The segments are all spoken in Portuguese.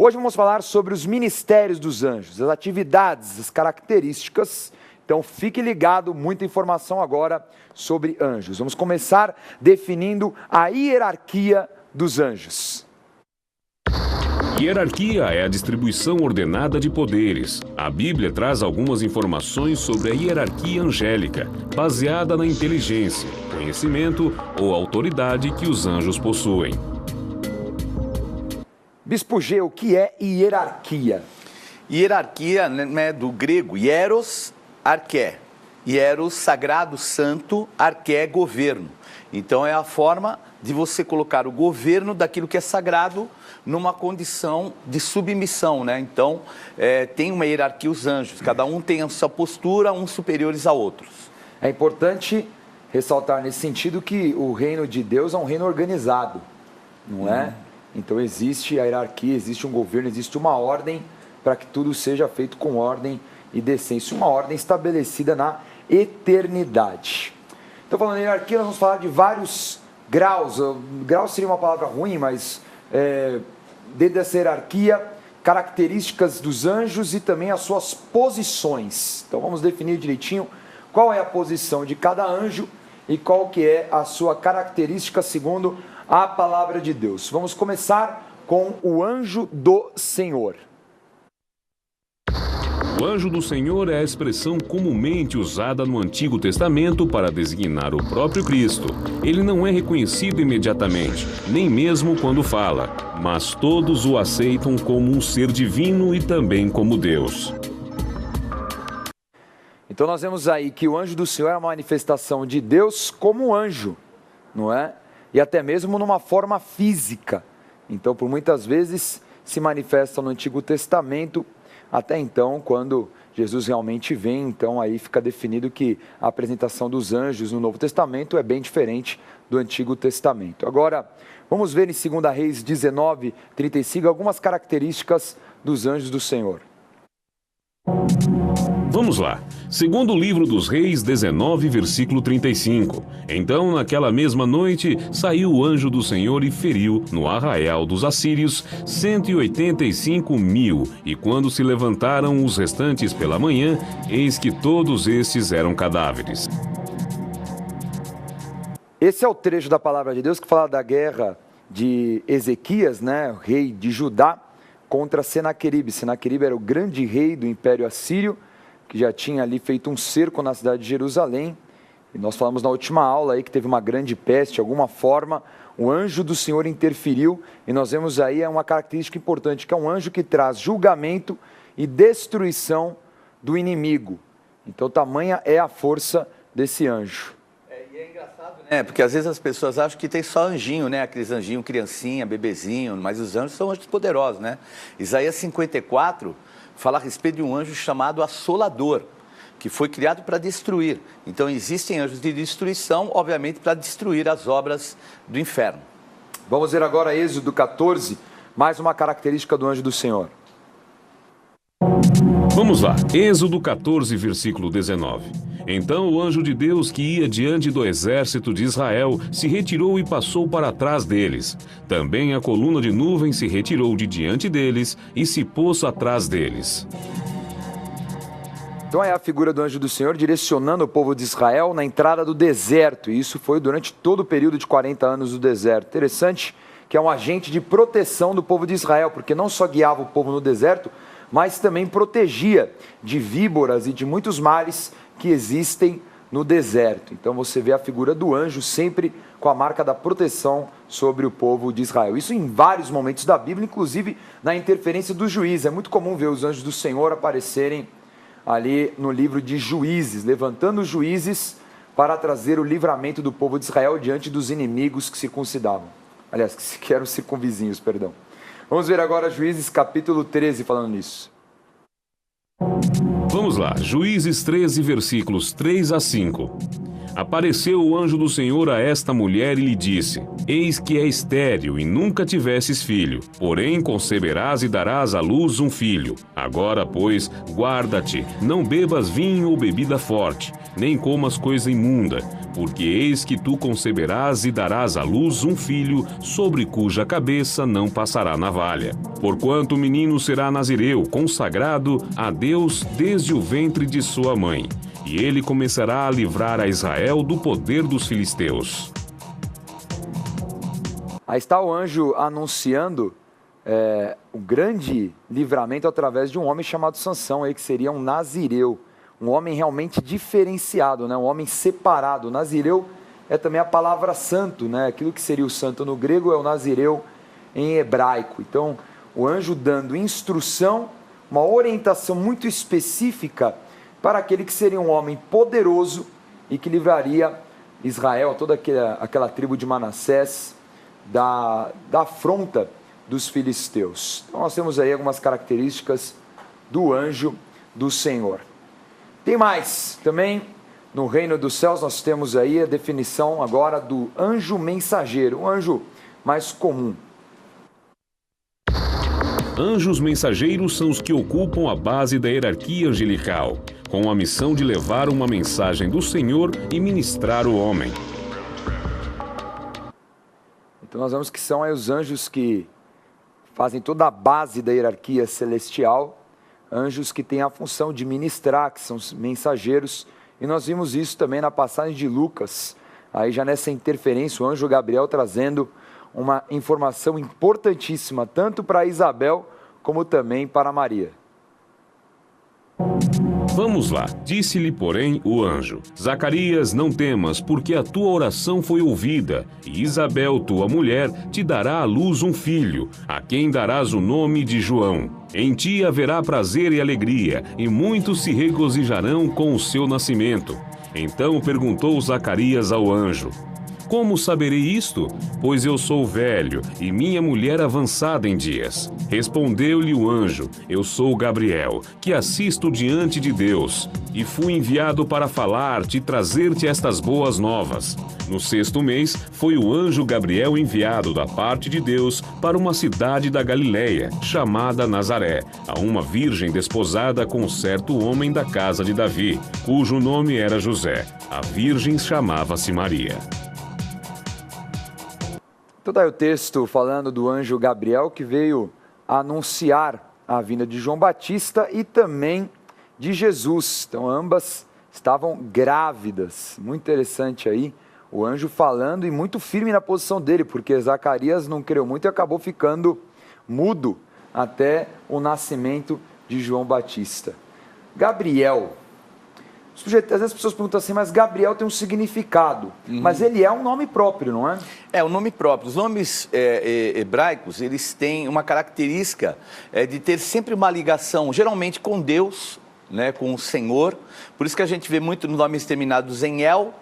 Hoje vamos falar sobre os ministérios dos anjos, as atividades, as características. Então fique ligado, muita informação agora sobre anjos. Vamos começar definindo a hierarquia dos anjos. Hierarquia é a distribuição ordenada de poderes. A Bíblia traz algumas informações sobre a hierarquia angélica, baseada na inteligência, conhecimento ou autoridade que os anjos possuem. Bispo G, o que é hierarquia? Hierarquia, né, do grego, hieros, arqué. Hieros, sagrado, santo, arqué, governo. Então é a forma de você colocar o governo daquilo que é sagrado numa condição de submissão, né? Então tem uma hierarquia os anjos, cada um tem a sua postura, uns superiores a outros. É importante ressaltar nesse sentido que o reino de Deus é um reino organizado, não é? Então existe a hierarquia, existe um governo, existe uma ordem para que tudo seja feito com ordem e decência, uma ordem estabelecida na eternidade. Então, falando em hierarquia, nós vamos falar de vários graus. Grau seria uma palavra ruim, mas dentro dessa hierarquia, características dos anjos e também as suas posições. Então, vamos definir direitinho qual é a posição de cada anjo e qual que é a sua característica segundo a palavra de Deus. Vamos começar com o anjo do Senhor. O anjo do Senhor é a expressão comumente usada no Antigo Testamento para designar o próprio Cristo. Ele não é reconhecido imediatamente, nem mesmo quando fala, mas todos o aceitam como um ser divino e também como Deus. Então nós vemos aí que o anjo do Senhor é uma manifestação de Deus como anjo, não é? E até mesmo numa forma física. Então, por muitas vezes se manifesta no Antigo Testamento. Até então, quando Jesus realmente vem, então aí fica definido que a apresentação dos anjos no Novo Testamento é bem diferente do Antigo Testamento. Agora, vamos ver em 2 Reis 19, 35, algumas características dos anjos do Senhor. Vamos lá. Segundo o livro dos Reis 19, versículo 35. Então, naquela mesma noite, saiu o anjo do Senhor e feriu, no arraial dos assírios, 185.000. E quando se levantaram os restantes pela manhã, eis que todos estes eram cadáveres. Esse é o trecho da palavra de Deus que fala da guerra de Ezequias, né, o rei de Judá, contra Senaqueribe. Senaqueribe era o grande rei do Império Assírio, que já tinha ali feito um cerco na cidade de Jerusalém. E nós falamos na última aula aí que teve uma grande peste, de alguma forma, o anjo do Senhor interferiu, e nós vemos aí uma característica importante, que é um anjo que traz julgamento e destruição do inimigo. Então, tamanha é a força desse anjo. E é engraçado, né? Porque às vezes as pessoas acham que tem só anjinho, né? Aqueles anjinhos, criancinha, bebezinho, mas os anjos são anjos poderosos, né? Isaías 54 fala a respeito de um anjo chamado Assolador, que foi criado para destruir. Então existem anjos de destruição, obviamente, para destruir as obras do inferno. Vamos ver agora Êxodo 14, mais uma característica do anjo do Senhor. Vamos lá, Êxodo 14, versículo 19. Então o anjo de Deus que ia diante do exército de Israel se retirou e passou para trás deles. Também a coluna de nuvem se retirou de diante deles e se pôs atrás deles. Então é a figura do anjo do Senhor direcionando o povo de Israel na entrada do deserto. E isso foi durante todo o período de 40 anos do deserto. Interessante que é um agente de proteção do povo de Israel, porque não só guiava o povo no deserto, mas também protegia de víboras e de muitos males que existem no deserto. Então você vê a figura do anjo sempre com a marca da proteção sobre o povo de Israel. Isso em vários momentos da Bíblia, inclusive na interferência dos juízes. É muito comum ver os anjos do Senhor aparecerem ali no livro de Juízes, levantando os juízes para trazer o livramento do povo de Israel diante dos inimigos que circuncidavam. Aliás, que eram circunvizinhos, perdão. Vamos ver agora Juízes capítulo 13 falando nisso. Vamos lá, Juízes 13, versículos 3 a 5. Apareceu o anjo do Senhor a esta mulher e lhe disse: Eis que é estéril e nunca tivesses filho, porém conceberás e darás à luz um filho. Agora, pois, guarda-te, não bebas vinho ou bebida forte, nem comas coisa imunda, porque eis que tu conceberás e darás à luz um filho, sobre cuja cabeça não passará navalha. Porquanto o menino será nazireu, consagrado a Deus desde o ventre de sua mãe, e ele começará a livrar a Israel do poder dos filisteus. Aí está o anjo anunciando o grande livramento através de um homem chamado Sansão, aí, que seria um nazireu, um homem realmente diferenciado, né? Um homem separado. Nazireu é também a palavra santo, né? Aquilo que seria o santo no grego é o nazireu em hebraico. Então, o anjo dando instrução, uma orientação muito específica para aquele que seria um homem poderoso e que livraria Israel, toda aquela tribo de Manassés, da afronta dos filisteus. Então nós temos aí algumas características do anjo do Senhor. Tem mais, também no reino dos céus nós temos aí a definição agora do anjo mensageiro, um anjo mais comum. Anjos mensageiros são os que ocupam a base da hierarquia angelical, com a missão de levar uma mensagem do Senhor e ministrar o homem. Então nós vemos que são aí os anjos que fazem toda a base da hierarquia celestial, anjos que têm a função de ministrar, que são os mensageiros, e nós vimos isso também na passagem de Lucas, aí já nessa interferência, o anjo Gabriel trazendo uma informação importantíssima, tanto para Isabel, como também para Maria. Vamos lá, disse-lhe, porém, o anjo: Zacarias, não temas, porque a tua oração foi ouvida, e Isabel, tua mulher, te dará à luz um filho, a quem darás o nome de João. Em ti haverá prazer e alegria, e muitos se regozijarão com o seu nascimento. Então perguntou Zacarias ao anjo: Como saberei isto? Pois eu sou velho e minha mulher avançada em dias. Respondeu-lhe o anjo: Eu sou Gabriel, que assisto diante de Deus, e fui enviado para falar-te e trazer-te estas boas novas. No 6º mês, foi o anjo Gabriel enviado da parte de Deus para uma cidade da Galileia, chamada Nazaré, a uma virgem desposada com certo homem da casa de Davi, cujo nome era José. A virgem chamava-se Maria. Então daí o texto falando do anjo Gabriel que veio anunciar a vinda de João Batista e também de Jesus. Então ambas estavam grávidas. Muito interessante aí o anjo falando e muito firme na posição dele, porque Zacarias não creu muito e acabou ficando mudo até o nascimento de João Batista. Gabriel. Às vezes as pessoas perguntam assim, mas Gabriel tem um significado, mas ele é um nome próprio, não é? É um nome próprio. Os nomes hebraicos, eles têm uma característica de ter sempre uma ligação, geralmente com Deus, né, com o Senhor. Por isso que a gente vê muito nomes terminados em El,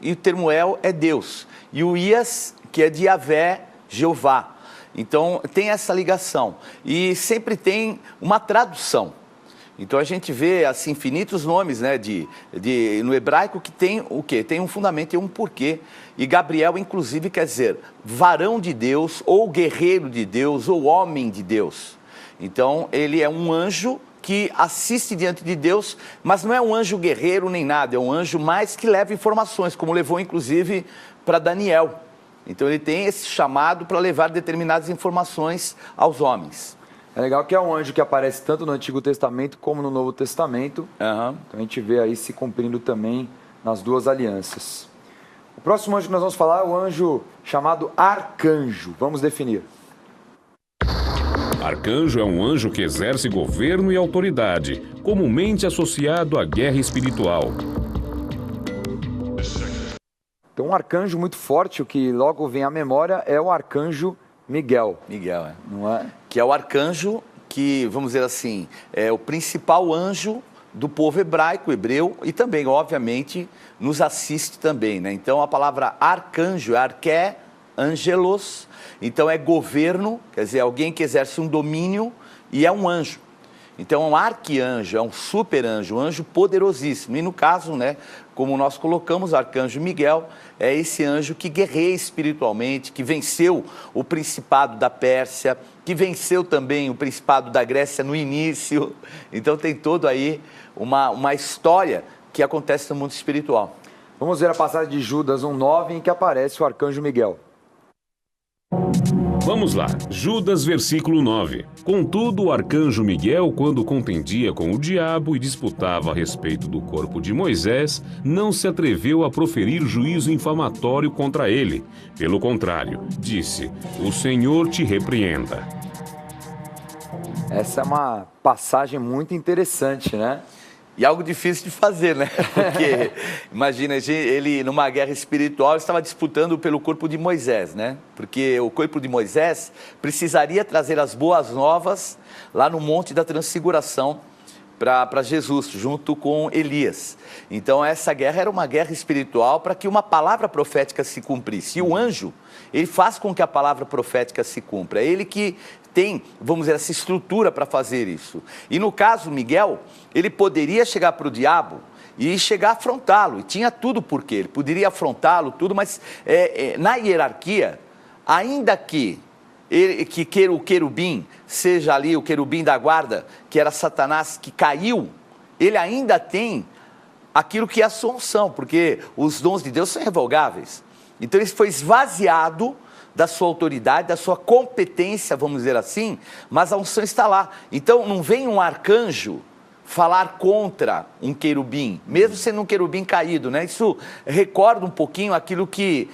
e o termo El é Deus. E o Ias, que é de Yahvé, Jeová. Então tem essa ligação. E sempre tem uma tradução. Então a gente vê assim infinitos nomes, né, no hebraico que tem o quê? Tem um fundamento e um porquê. E Gabriel, inclusive, quer dizer varão de Deus, ou guerreiro de Deus, ou homem de Deus. Então ele é um anjo que assiste diante de Deus, mas não é um anjo guerreiro nem nada, é um anjo mais que leva informações, como levou inclusive para Daniel. Então ele tem esse chamado para levar determinadas informações aos homens. É legal que é um anjo que aparece tanto no Antigo Testamento como no Novo Testamento. Então a gente vê aí se cumprindo também nas duas alianças. O próximo anjo que nós vamos falar é o anjo chamado arcanjo. Vamos definir. Arcanjo é um anjo que exerce governo e autoridade, comumente associado à guerra espiritual. Então um arcanjo muito forte, o que logo vem à memória é o arcanjo Miguel. Miguel, não é? Que é o arcanjo que, vamos dizer assim, é o principal anjo do povo hebraico, hebreu, e também, obviamente, nos assiste também, né? Então, a palavra arcanjo é arqué, angelos, então é governo, quer dizer, alguém que exerce um domínio e é um anjo. Então, é um arquianjo, é um super anjo, um anjo poderosíssimo. E no caso, né, como nós colocamos, o arcanjo Miguel é esse anjo que guerreia espiritualmente, que venceu o principado da Pérsia, que venceu também o principado da Grécia no início. Então, tem todo aí uma história que acontece no mundo espiritual. Vamos ver a passagem de Judas 1:9, em que aparece o arcanjo Miguel. Vamos lá, Judas, versículo 9. Contudo, o arcanjo Miguel, quando contendia com o diabo e disputava a respeito do corpo de Moisés, não se atreveu a proferir juízo infamatório contra ele. Pelo contrário, disse: o Senhor te repreenda. Essa é uma passagem muito interessante, né? E algo difícil de fazer, né? Porque, imagina, ele numa guerra espiritual estava disputando pelo corpo de Moisés, né? Porque o corpo de Moisés precisaria trazer as boas novas lá no Monte da Transfiguração para Jesus, junto com Elias. Então, essa guerra era uma guerra espiritual para que uma palavra profética se cumprisse. E o anjo, ele faz com que a palavra profética se cumpra. É ele que tem, vamos dizer, essa estrutura para fazer isso. E no caso, Miguel, ele poderia chegar para o diabo e chegar a afrontá-lo. E tinha tudo por quê. Ele poderia afrontá-lo, tudo, mas na hierarquia, ainda que o querubim seja ali o querubim da guarda, que era Satanás, que caiu, ele ainda tem aquilo que é a sua unção, porque os dons de Deus são irrevogáveis. Então ele foi esvaziado da sua autoridade, da sua competência, vamos dizer assim, mas a unção está lá. Então não vem um arcanjo falar contra um querubim, mesmo sendo um querubim caído, né? Isso recorda um pouquinho aquilo que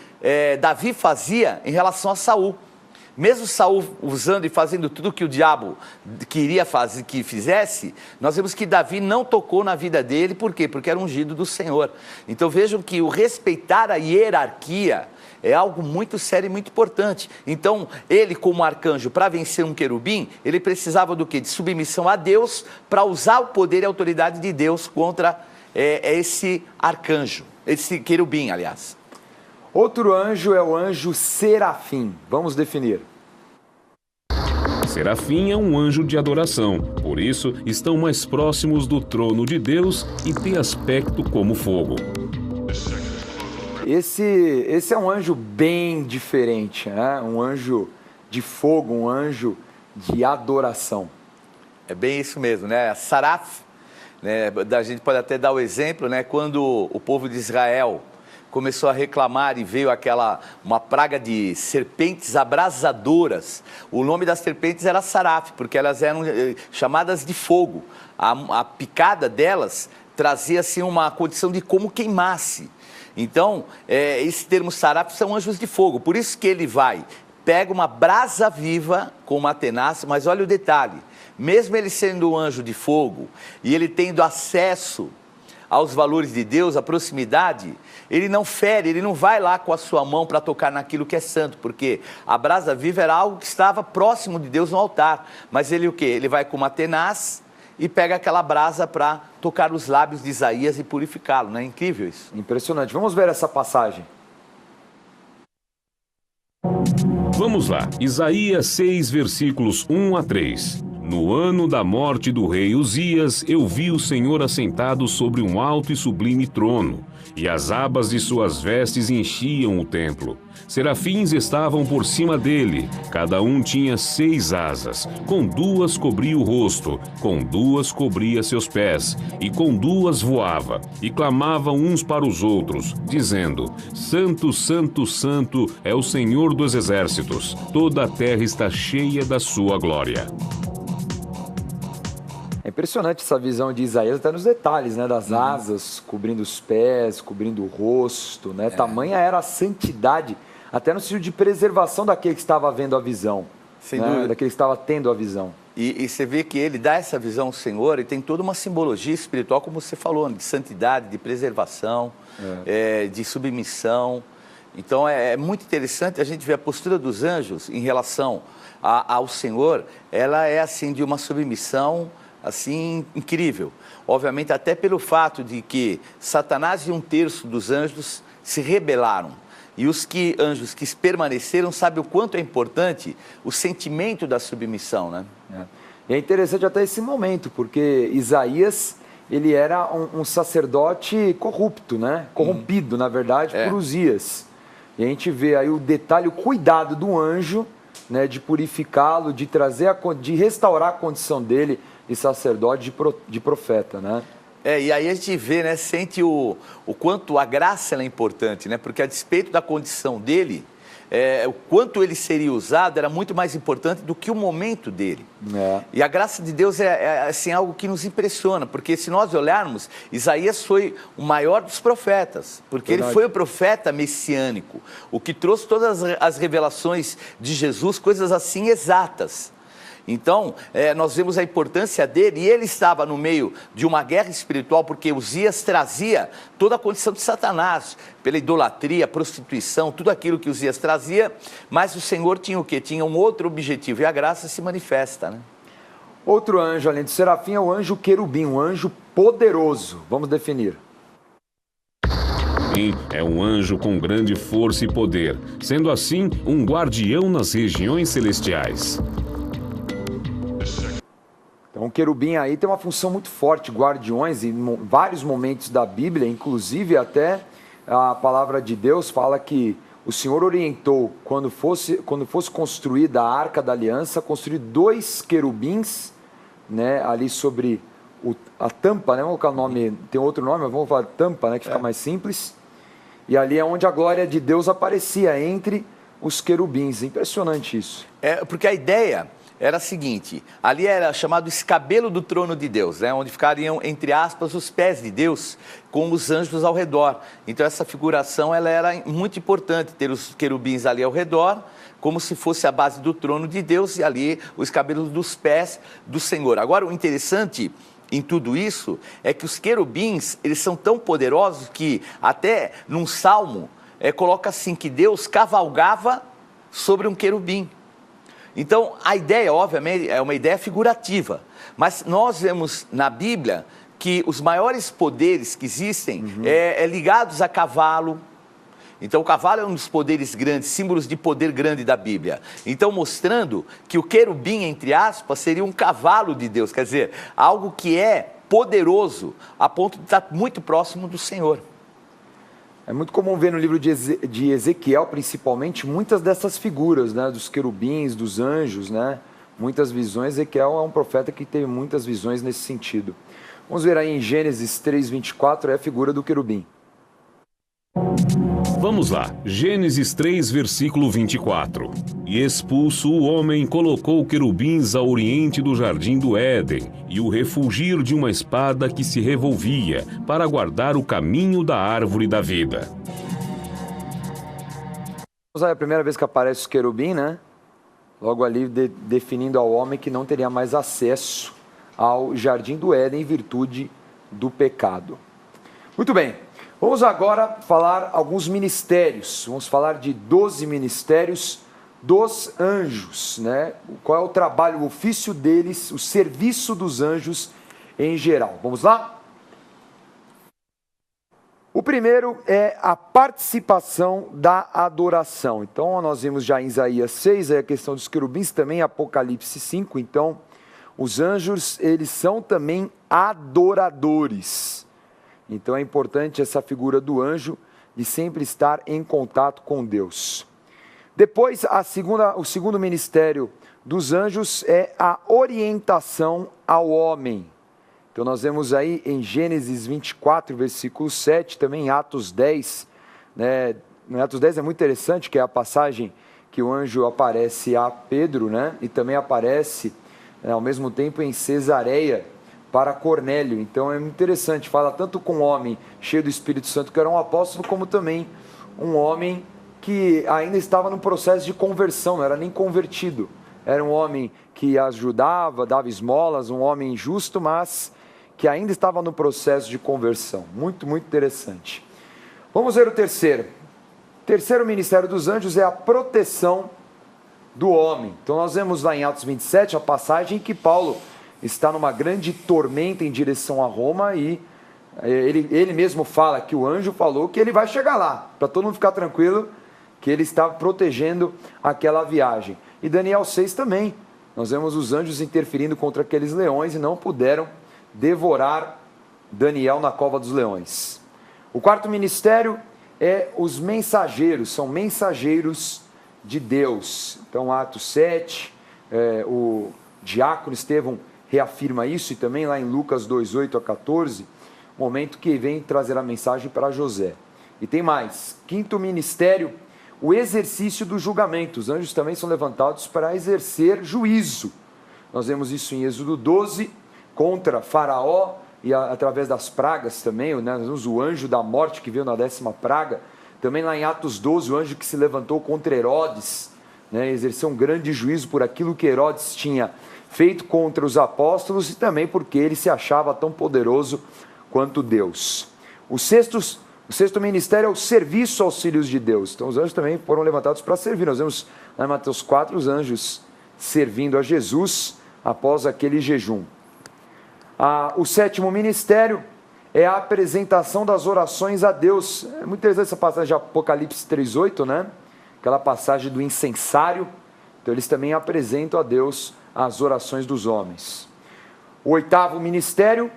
Davi fazia em relação a Saul. Mesmo Saul usando e fazendo tudo que o diabo queria que fizesse, nós vemos que Davi não tocou na vida dele. Por quê? Porque era ungido do Senhor. Então vejam que o respeitar a hierarquia é algo muito sério e muito importante. Então ele, como arcanjo, para vencer um querubim, ele precisava do quê? De submissão a Deus, para usar o poder e a autoridade de Deus contra esse arcanjo, esse querubim, aliás. Outro anjo é o anjo Serafim. Vamos definir. Serafim é um anjo de adoração, por isso estão mais próximos do trono de Deus e têm aspecto como fogo. Esse é um anjo bem diferente, né? Um anjo de fogo, um anjo de adoração. É bem isso mesmo, né? Saraf, né? A gente pode até dar o exemplo, né? Quando o povo de Israel começou a reclamar e veio uma praga de serpentes abrasadoras. O nome das serpentes era Saraf, porque elas eram chamadas de fogo. A picada delas trazia assim uma condição de como queimasse. Então, esse termo Saraf são anjos de fogo. Por isso que ele pega uma brasa viva com uma tenaz, mas olha o detalhe, mesmo ele sendo um anjo de fogo e ele tendo acesso aos valores de Deus, a proximidade, ele não fere, ele não vai lá com a sua mão para tocar naquilo que é santo, porque a brasa viva era algo que estava próximo de Deus no altar, mas ele o quê? Ele vai com uma tenaz e pega aquela brasa para tocar os lábios de Isaías e purificá-lo, não é incrível isso? Impressionante. Vamos ver essa passagem. Vamos lá, Isaías 6, versículos 1 a 3. No ano da morte do rei Uzias, eu vi o Senhor assentado sobre um alto e sublime trono, e as abas de suas vestes enchiam o templo. Serafins estavam por cima dele, cada um tinha 6 asas, com 2 cobria o rosto, com 2 cobria seus pés, e com 2 voava, e clamavam uns para os outros, dizendo: Santo, Santo, Santo é o Senhor dos exércitos, toda a terra está cheia da sua glória. É impressionante essa visão de Isaías, até nos detalhes, né? Das asas, cobrindo os pés, cobrindo o rosto, né? Tamanha era a santidade, até no sentido de preservação daquele que estava vendo a visão. Sem dúvida. Daquele que estava tendo a visão. E você vê que ele dá essa visão ao Senhor e tem toda uma simbologia espiritual, como você falou, de santidade, de preservação, de submissão. Então é muito interessante a gente ver a postura dos anjos em relação ao Senhor. Ela é assim de uma submissão assim, incrível. Obviamente, até pelo fato de que Satanás e 1/3 dos anjos se rebelaram. E os anjos que permaneceram sabem o quanto é importante o sentimento da submissão, né? E é interessante até esse momento, porque Isaías, ele era um sacerdote corrupto, né? Corrompido, na verdade, por Uzias. E a gente vê aí o detalhe, o cuidado do anjo, né? De purificá-lo, de restaurar a condição dele de sacerdote, de profeta, né? E aí a gente vê, né, sente o quanto a graça ela é importante, né? Porque a despeito da condição dele, o quanto ele seria usado era muito mais importante do que o momento dele. E a graça de Deus é assim, algo que nos impressiona, porque se nós olharmos, Isaías foi o maior dos profetas, porque ele foi o profeta messiânico, o que trouxe todas as revelações de Jesus, coisas assim exatas. Então, nós vemos a importância dele, e ele estava no meio de uma guerra espiritual, porque Uzias trazia toda a condição de Satanás, pela idolatria, prostituição, tudo aquilo que Uzias trazia, mas o Senhor tinha o quê? Tinha um outro objetivo, e a graça se manifesta, né? Outro anjo, além do serafim, é o anjo querubim, um anjo poderoso. Vamos definir. É um anjo com grande força e poder, sendo assim um guardião nas regiões celestiais. Então, o querubim aí tem uma função muito forte, guardiões, em vários momentos da Bíblia, inclusive até a palavra de Deus fala que o Senhor orientou, quando fosse construída a Arca da Aliança, construir 2 querubins, né, ali sobre a tampa, né, vamos colocar o nome, tem outro nome, mas vamos falar tampa, né, que fica mais simples, e ali é onde a glória de Deus aparecia, entre os querubins. Impressionante isso. Porque a ideia era a seguinte, ali era chamado escabelo do trono de Deus, né, onde ficariam, entre aspas, os pés de Deus, com os anjos ao redor. Então essa figuração ela era muito importante, ter os querubins ali ao redor, como se fosse a base do trono de Deus, e ali o escabelo dos pés do Senhor. Agora, o interessante em tudo isso é que os querubins, eles são tão poderosos que até num salmo coloca assim, que Deus cavalgava sobre um querubim. Então, a ideia, obviamente, é uma ideia figurativa, mas nós vemos na Bíblia que os maiores poderes que existem ligados a cavalo. Então, o cavalo é um dos poderes grandes, símbolos de poder grande da Bíblia. Então, mostrando que o querubim, entre aspas, seria um cavalo de Deus, quer dizer, algo que é poderoso, a ponto de estar muito próximo do Senhor. É muito comum ver no livro de Ezequiel, principalmente, muitas dessas figuras, né, dos querubins, dos anjos, né, muitas visões. Ezequiel é um profeta que teve muitas visões nesse sentido. Vamos ver aí em Gênesis 3:24, é a figura do querubim. Vamos lá, Gênesis 3, versículo 24. E expulso o homem, colocou querubins ao oriente do jardim do Éden, e o refulgir de uma espada que se revolvia, para guardar o caminho da árvore da vida. É a primeira vez que aparece o querubim, né? Logo ali definindo ao homem que não teria mais acesso ao jardim do Éden em virtude do pecado. Muito bem. Vamos agora falar alguns ministérios. Vamos falar de 12 ministérios dos anjos, né? Qual é o trabalho, o ofício deles, o serviço dos anjos em geral. Vamos lá? O primeiro é a participação da adoração. Então, nós vimos já em Isaías 6, a questão dos querubins, também em Apocalipse 5. Então, os anjos, eles são também adoradores. Então é importante essa figura do anjo de sempre estar em contato com Deus. Depois, o segundo ministério dos anjos é a orientação ao homem. Então nós vemos aí em Gênesis 24, versículo 7, também em Atos 10. Né? Em Atos 10 é muito interessante, que é a passagem que o anjo aparece a Pedro, né? E também aparece ao mesmo tempo em Cesareia, para Cornélio. Então é interessante, fala tanto com um homem cheio do Espírito Santo, que era um apóstolo, como também um homem que ainda estava no processo de conversão, não era nem convertido. Era um homem que ajudava, dava esmolas, um homem justo, mas que ainda estava no processo de conversão. Muito, muito interessante. Vamos ver o terceiro. O terceiro ministério dos anjos é a proteção do homem. Então nós vemos lá em Atos 27 a passagem que Paulo está numa grande tormenta em direção a Roma e ele mesmo fala que o anjo falou que ele vai chegar lá, para todo mundo ficar tranquilo, que ele estava protegendo aquela viagem. E Daniel 6 também, nós vemos os anjos interferindo contra aqueles leões e não puderam devorar Daniel na cova dos leões. O quarto ministério é os mensageiros, são mensageiros de Deus. Então Atos 7, o diácono Estevão reafirma isso, e também lá em Lucas 2, 8 a 14, momento que vem trazer a mensagem para José. E tem mais, quinto ministério, o exercício do julgamento. Os anjos também são levantados para exercer juízo. Nós vemos isso em Êxodo 12, contra Faraó, e através das pragas também, né? Nós vemos o anjo da morte que veio na 10ª praga. Também lá em Atos 12, o anjo que se levantou contra Herodes, né? Exerceu um grande juízo por aquilo que Herodes tinha feito contra os apóstolos e também porque ele se achava tão poderoso quanto Deus. O sexto ministério é o serviço aos filhos de Deus. Então os anjos também foram levantados para servir. Nós vemos lá em Mateus 4 os anjos servindo a Jesus após aquele jejum. O sétimo ministério é a apresentação das orações a Deus. É muito interessante essa passagem de Apocalipse 3:8, né? Aquela passagem do incensário. Então eles também apresentam a Deus as orações dos homens. O oitavo ministério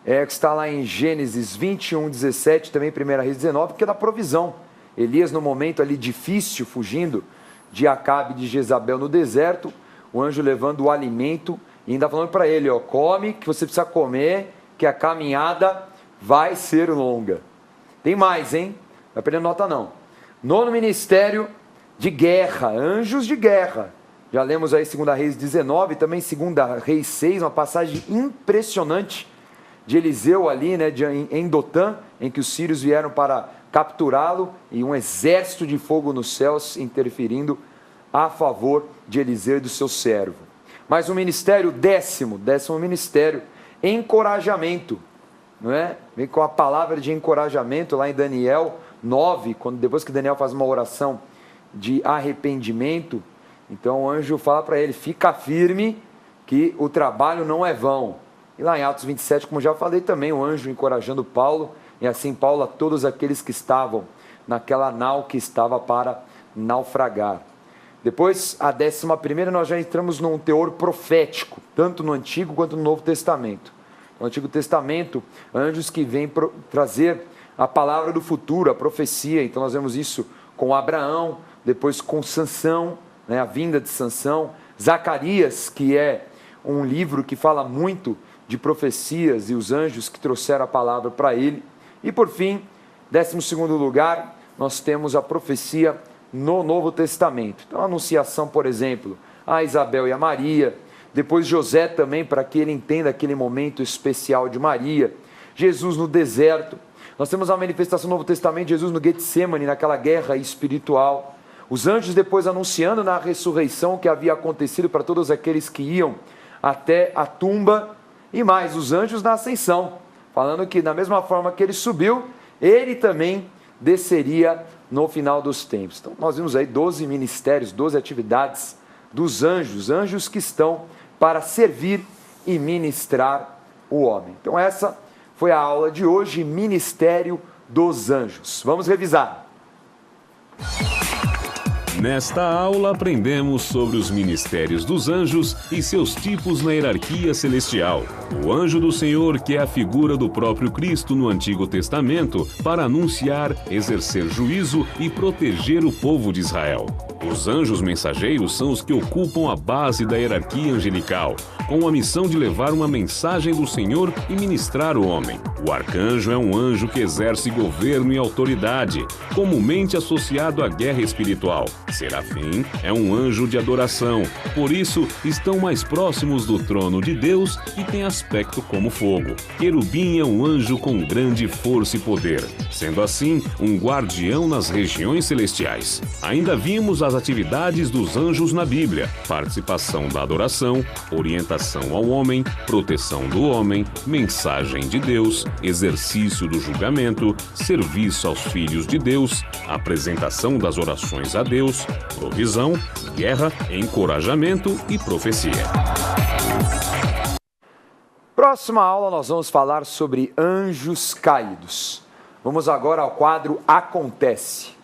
que está lá em Gênesis 21:17, também 1 Reis 19, que é da provisão. Elias, no momento ali difícil, fugindo de Acabe e de Jezabel no deserto, o anjo levando o alimento e ainda falando para ele, come, que você precisa comer, que a caminhada vai ser longa. Tem mais, hein? Não vai perder nota não. Nono ministério de guerra, anjos de guerra. Já lemos aí 2 Reis 19, também 2 Reis 6, uma passagem impressionante de Eliseu ali, né, em Dotã, em que os sírios vieram para capturá-lo e um exército de fogo nos céus interferindo a favor de Eliseu e do seu servo. Mas o ministério décimo ministério, encorajamento, não é? Vem com a palavra de encorajamento lá em Daniel 9, depois que Daniel faz uma oração de arrependimento, então o anjo fala para ele, fica firme que o trabalho não é vão. E lá em Atos 27, como já falei também, o anjo encorajando Paulo, e assim Paulo a todos aqueles que estavam naquela nau que estava para naufragar. Depois, a 11ª, nós já entramos num teor profético, tanto no Antigo quanto no Novo Testamento. No Antigo Testamento, anjos que vêm trazer a palavra do futuro, a profecia. Então nós vemos isso com Abraão, depois com Sansão, né, a vinda de Sansão. Zacarias, que é um livro que fala muito de profecias e os anjos que trouxeram a palavra para ele. E por fim, 12º lugar, nós temos a profecia no Novo Testamento. Então a anunciação, por exemplo, a Isabel e a Maria, depois José também, para que ele entenda aquele momento especial de Maria, Jesus no deserto. Nós temos a manifestação do Novo Testamento, Jesus no Getsemane, naquela guerra espiritual. Os anjos depois anunciando na ressurreição que havia acontecido para todos aqueles que iam até a tumba. E mais, os anjos na ascensão, falando que da mesma forma que ele subiu, ele também desceria no final dos tempos. Então nós vimos aí 12 ministérios, 12 atividades dos anjos, anjos que estão para servir e ministrar o homem. Então essa foi a aula de hoje, Ministério dos Anjos. Vamos revisar. Nesta aula aprendemos sobre os ministérios dos anjos e seus tipos na hierarquia celestial. O anjo do Senhor, que é a figura do próprio Cristo no Antigo Testamento, para anunciar, exercer juízo e proteger o povo de Israel. Os anjos mensageiros são os que ocupam a base da hierarquia angelical, com a missão de levar uma mensagem do Senhor e ministrar o homem. O arcanjo é um anjo que exerce governo e autoridade, comumente associado à guerra espiritual. Serafim é um anjo de adoração, por isso estão mais próximos do trono de Deus e têm aspecto como fogo. Querubim é um anjo com grande força e poder, sendo assim um guardião nas regiões celestiais. Ainda vimos as atividades dos anjos na Bíblia: participação da adoração, orientação ao homem, proteção do homem, mensagem de Deus, exercício do julgamento, serviço aos filhos de Deus, apresentação das orações a Deus, provisão, guerra, encorajamento e profecia. Próxima aula nós vamos falar sobre anjos caídos. Vamos agora ao quadro Acontece.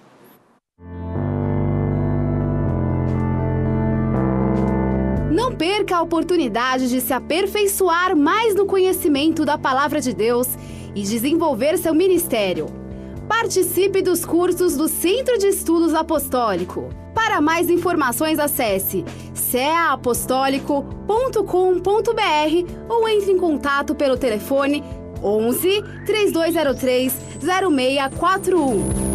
Não perca a oportunidade de se aperfeiçoar mais no conhecimento da Palavra de Deus e desenvolver seu ministério. Participe dos cursos do Centro de Estudos Apostólico. Para mais informações, acesse ceaapostólico.com.br ou entre em contato pelo telefone 11 3203 0641.